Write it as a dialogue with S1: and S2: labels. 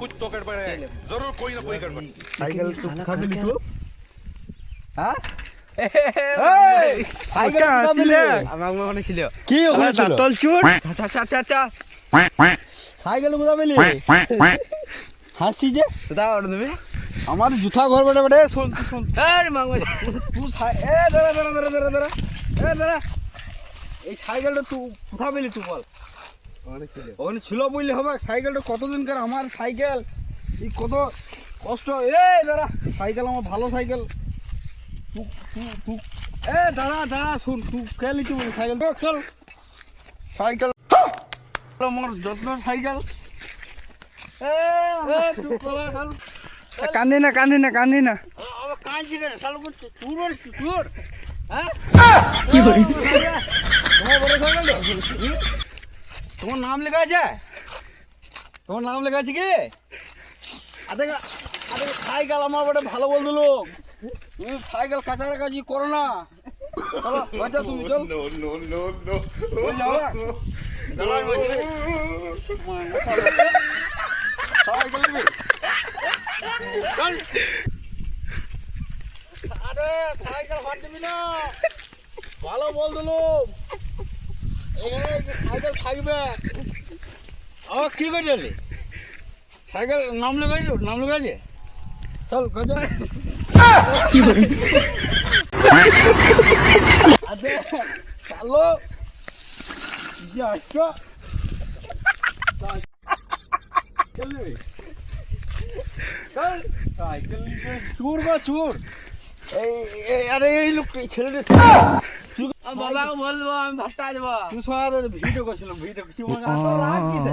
S1: कुछ तो गड़बड़ है, जरूर कोई ना कोई गड़बड़।
S2: साइकिल तू खाबे लिखो হ্যাঁ এই
S3: সাইকেল
S2: কাছিলে
S3: আমাক মনে ছিল
S2: কি ওখানে ছিল
S3: তল চুর চা চা চা চা
S2: সাইকেল কোথা পেলি হাসি যে
S3: দাও অর্ডার দেবে
S2: আমার জুতা ঘর বড়ে বড়ে শুন শুন
S3: আরে মাগো
S2: তুই এ দাঁড়া দাঁড়া দাঁড়া দাঁড়া দাঁড়া এ দাঁড়া এই সাইকেলটা তুই কোথা পেলি তুই বল ওখানে ছিল বললে হবে সাইকেলটা কতদিনকার আমার সাইকেল এই কত কষ্ট এই দাঁড়া সাইকেল আমার ভালো সাইকেল তুই তুই তুই এ দাঁড়া দাঁড়া শুন তুই খেলি তুই সাইকেল চল সাইকেল আমার যত্ন সাইকেল তুই চলা চল
S3: কান্দি না কান্দি না কান্দি না
S2: আবার কাঁদছি কেন শালা চুর মারিস তুই চুর হ্যাঁ
S3: কি করে
S2: তোমার বড় সাইকেল তোমার নাম লেখা আছে তোমার নাম লেখা আছে কি আরে আরে সাইকেল আমার বড় ভালো বল দিল তুমি সাইকেল কাছাকাছি করো না চলো বাজা তুমি চল
S1: no no no no
S2: cycle নিবি চল আরে সাইকেল হাত দিবি না ভালো বল দিল এই সাইকেল থাকবে ও কি করলি সাইকেল নাম লেখাইলো নাম লেখাইছে চল গজা
S3: কি করে
S2: আরে চলো যাচ্ছ সাইকেল নিবি চল সাইকেল নিবি চোর বা চোর এই আরে এই লোক ছেলেটা
S3: বাবাকে বলবো আমি ভাট্টা যাবো
S2: তুই সারা ভিডিও করছিলাম ভিডিও করছি মনে হাত রাখ দিছে